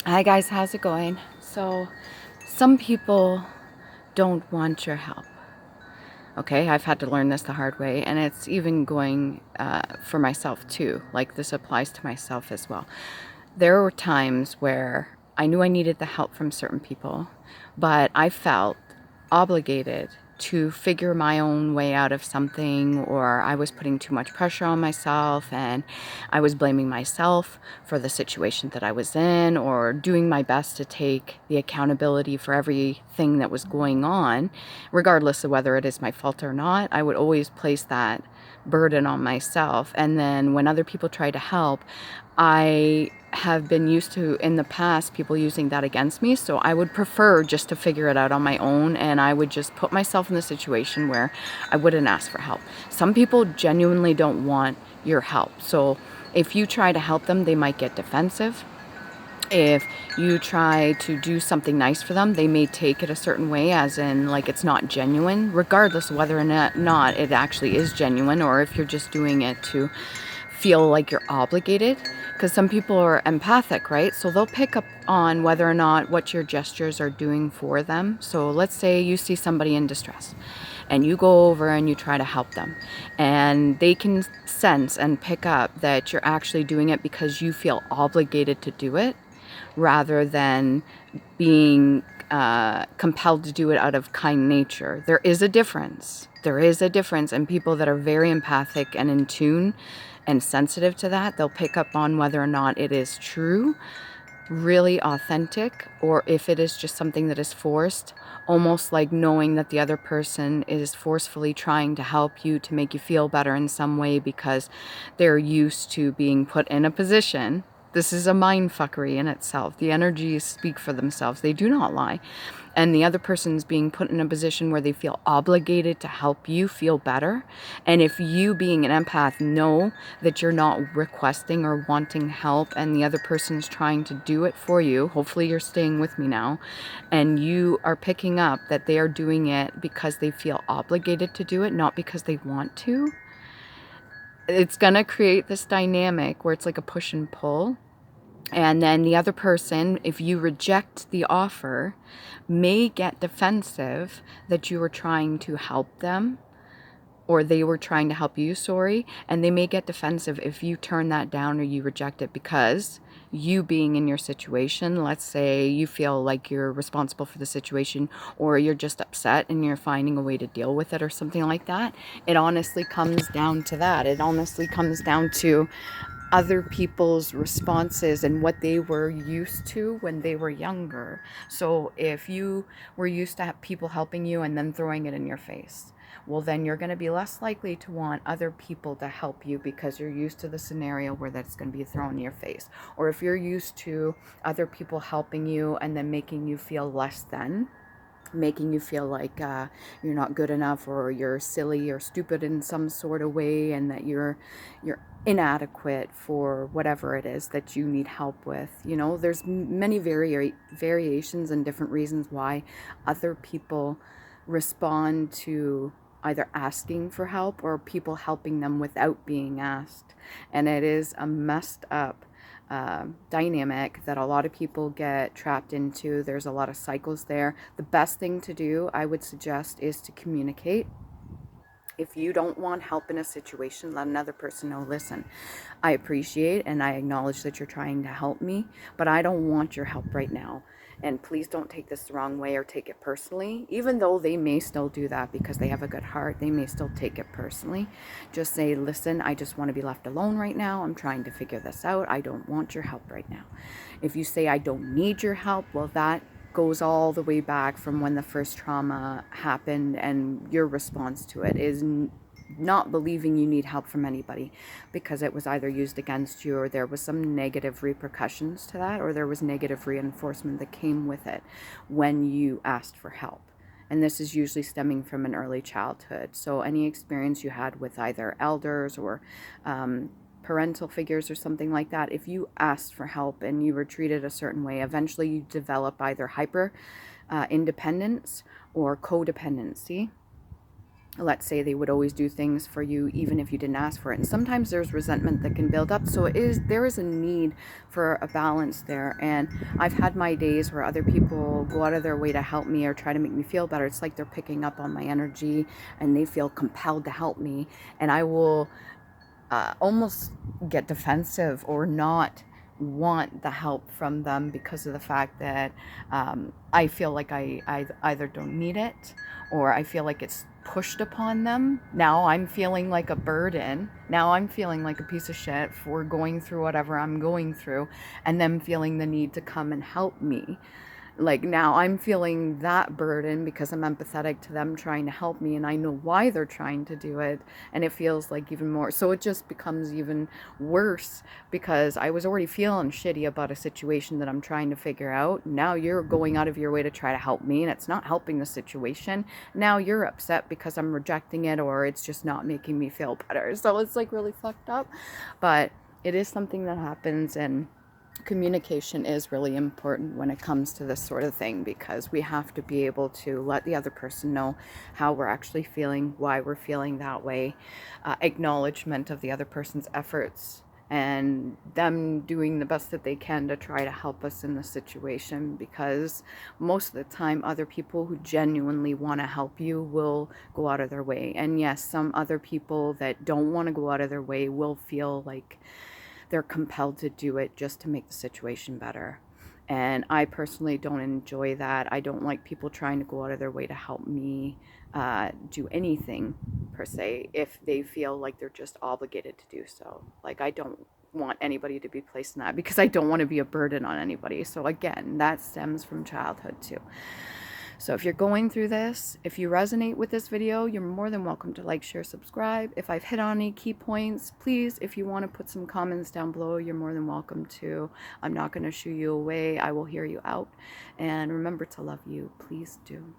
Hi guys, how's it going? So, some people don't want your help. Okay, I've had to learn this the hard way, and it's even going for myself too. Like, this applies to myself as well. There were times where I knew I needed the help from certain people, but I felt obligated to figure my own way out of something, or I was putting too much pressure on myself and I was blaming myself for the situation that I was in, or doing my best to take the accountability for everything that was going on, regardless of whether it is my fault or not. I would always place that burden on myself. And then when other people try to help, I have been used to, in the past, people using that against me. So I would prefer just to figure it out on my own, and I would just put myself in the situation where I wouldn't ask for help. Some people genuinely don't want your help. So if you try to help them, they might get defensive. If you try to do something nice for them, they may take it a certain way, as in like it's not genuine, regardless of whether or not it actually is genuine, or if you're just doing it to feel like you're obligated. Because some people are empathic, right? So they'll pick up on whether or not what your gestures are doing for them. So let's say you see somebody in distress and you go over and you try to help them, and they can sense and pick up that you're actually doing it because you feel obligated to do it, rather than being compelled to do it out of kind nature. There is a difference. There is a difference, and people that are very empathic and in tune and sensitive to that, they'll pick up on whether or not it is true, really authentic, or if it is just something that is forced, almost like knowing that the other person is forcefully trying to help you to make you feel better in some way because they're used to being put in a position. This is a mind fuckery in itself. The energies speak for themselves. They do not lie. And the other person's being put in a position where they feel obligated to help you feel better. And if you, being an empath, know that you're not requesting or wanting help, and the other person's trying to do it for you, hopefully you're staying with me now, and you are picking up that they are doing it because they feel obligated to do it, not because they want to, it's going to create this dynamic where it's like a push and pull. And then the other person, if you reject the offer, may get defensive that you were trying to help them, or they were trying to help you, sorry. And they may get defensive if you turn that down or you reject it, because you being in your situation, let's say you feel like you're responsible for the situation, or you're just upset and you're finding a way to deal with it or something like that. It honestly comes down to that. It honestly comes down to other people's responses and what they were used to when they were younger. So if you were used to have people helping you and then throwing it in your face, well, then you're going to be less likely to want other people to help you because you're used to the scenario where that's going to be thrown in your face. Or if you're used to other people helping you and then making you feel less than, making you feel like you're not good enough, or you're silly or stupid in some sort of way, and that you're inadequate for whatever it is that you need help with. You know, there's many variations and different reasons why other people respond to either asking for help or people helping them without being asked. And it is a messed up dynamic that a lot of people get trapped into. There's a lot of cycles there. The best thing to do, I would suggest, is to communicate. If you don't want help in a situation, let another person know, listen, I appreciate and I acknowledge that you're trying to help me, but I don't want your help right now. And please don't take this the wrong way or take it personally. Even though they may still do that because they have a good heart, they may still take it personally. Just say, listen, I just want to be left alone right now. I'm trying to figure this out. I don't want your help right now. If you say, I don't need your help, well, that goes all the way back from when the first trauma happened, and your response to it is not believing you need help from anybody because it was either used against you, or there was some negative repercussions to that, or there was negative reinforcement that came with it when you asked for help. And this is usually stemming from an early childhood. So any experience you had with either elders or parental figures or something like that, if you asked for help and you were treated a certain way, eventually you develop either hyper independence or codependency. let's say they would always do things for you even if you didn't ask for it. And sometimes there's resentment that can build up. So there is a need for a balance there. And I've had my days where other people go out of their way to help me or try to make me feel better. It's like they're picking up on my energy and they feel compelled to help me. And I will almost get defensive or not want the help from them because of the fact that I feel like I either don't need it, or I feel like it's pushed upon them. Now I'm feeling like a burden. Now I'm feeling like a piece of shit for going through whatever I'm going through, and them feeling the need to come and help me. Like, now I'm feeling that burden because I'm empathetic to them trying to help me, and I know why they're trying to do it, and it feels like even more. So it just becomes even worse because I was already feeling shitty about a situation that I'm trying to figure out. Now you're going out of your way to try to help me, and it's not helping the situation. Now you're upset because I'm rejecting it, or it's just not making me feel better. So it's like really fucked up, but it is something that happens. And communication is really important when it comes to this sort of thing, because we have to be able to let the other person know how we're actually feeling, why we're feeling that way, acknowledgement of the other person's efforts, and them doing the best that they can to try to help us in the situation, because most of the time other people who genuinely want to help you will go out of their way. And yes, some other people that don't want to go out of their way will feel like they're compelled to do it just to make the situation better. And I personally don't enjoy that. I don't like people trying to go out of their way to help me do anything per se, if they feel like they're just obligated to do so. Like, I don't want anybody to be placed in that, because I don't want to be a burden on anybody. So again, that stems from childhood too. So if you're going through this, if you resonate with this video, you're more than welcome to like, share, subscribe. If I've hit on any key points, please, if you want to put some comments down below, you're more than welcome to. I'm not going to shoo you away. I will hear you out. And remember to love you. Please do.